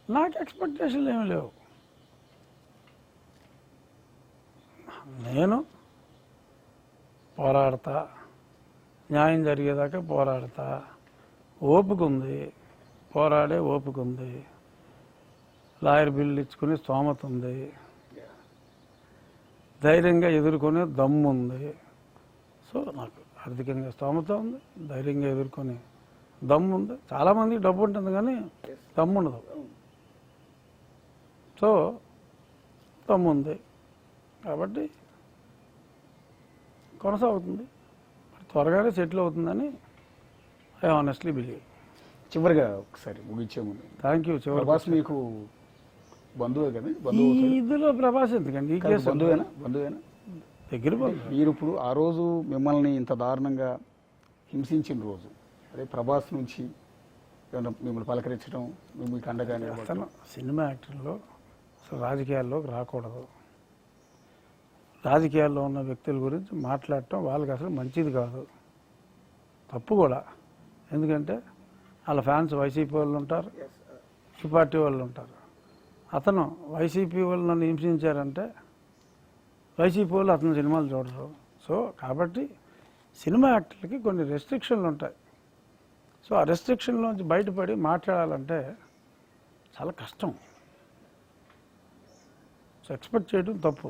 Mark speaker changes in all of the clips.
Speaker 1: నాకు ఎక్స్పెక్టేషన్లు ఏమీ లేవు. నేను పోరాడతా, న్యాయం జరిగేదాకా పోరాడతా, ఓపిక ఉంది, పోరాడే ఓపిక ఉంది, లాయర్ బిల్లు ఇచ్చుకునే స్తోమత ఉంది, ధైర్యంగా ఎదుర్కొనే దమ్ము ఉంది. సో నాకు ఆర్థికంగా స్తోమత ఉంది, ధైర్యంగా ఎదుర్కొనే దమ్ము ఉంది. చాలామందికి డబ్బు ఉంటుంది కానీ దమ్ము ఉండదు. సో దమ్ము ఉంది కాబట్టి కొనసాగుతుంది, త్వరగానే సెటిల్ అవుతుందని ఐ ఆనెస్ట్లీ బిలీవ్.
Speaker 2: చివరిగా ఒకసారి ముగించే ముందు,
Speaker 1: థ్యాంక్ యూ.
Speaker 2: ప్రభాస్ మీకు బంధువే కదా?
Speaker 1: ఇందులో ప్రభాస్ ఎందుకండి? ఈ కేసు
Speaker 2: బంధువేనా
Speaker 1: దగ్గర
Speaker 2: మీరు ఇప్పుడు ఆ రోజు మిమ్మల్ని ఇంత దారుణంగా హింసించిన రోజు, అదే ప్రభాస్ నుంచి ఏమైనా మిమ్మల్ని పలకరించడం, మీకు అండగానే?
Speaker 1: అతను సినిమా యాక్టర్లో అసలు రాజకీయాల్లోకి రాకూడదు. రాజకీయాల్లో ఉన్న వ్యక్తుల గురించి మాట్లాడటం వాళ్ళకి అసలు మంచిది కాదు, తప్పు కూడా. ఎందుకంటే వాళ్ళ ఫ్యాన్స్ వైసీపీ వాళ్ళు ఉంటారు, ఈ పార్టీ వాళ్ళు ఉంటారు. అతను వైసీపీ వాళ్ళు నన్ను హింసించారంటే వైసీపీ వాళ్ళు అతని సినిమాలు చూడరు. సో కాబట్టి సినిమా యాక్టర్లకి కొన్ని రెస్ట్రిక్షన్లు ఉంటాయి. సో ఆ రెస్ట్రిక్షన్లోంచి బయటపడి మాట్లాడాలంటే చాలా కష్టం. సో ఎక్స్పెక్ట్ చేయడం తప్పు.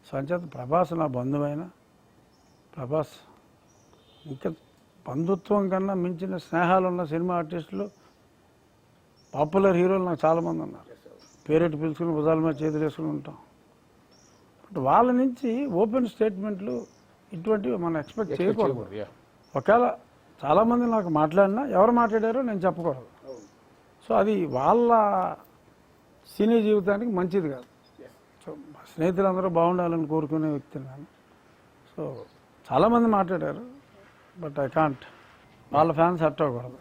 Speaker 1: సో అంచేత ప్రభాస్ నా బంధువైన, ప్రభాస్ ఇంకా బంధుత్వం కన్నా మించిన స్నేహాలు ఉన్న సినిమా ఆర్టిస్టులు, పాపులర్ హీరోలు నాకు చాలామంది ఉన్నారు. పేరెట్టి పిలుచుకుని భుజాల మీద చేతులు వేసుకుని ఉంటాం. బట్ వాళ్ళ నుంచి ఓపెన్ స్టేట్మెంట్లు ఇటువంటివి మనం ఎక్స్పెక్ట్ చేయకూడదు. ఒకవేళ చాలామంది నాకు మాట్లాడినా ఎవరు మాట్లాడారో నేను చెప్పకూడదు. సో అది వాళ్ళ సినీ జీవితానికి మంచిది కాదు. సో స్నేహితులందరూ బాగుండాలని కోరుకునే వ్యక్తిని నేను. సో చాలామంది మాట్లాడారు, బట్ ఐ కాంట్. వాళ్ళ ఫ్యాన్స్ హర్ట్ అవ్వకూడదు.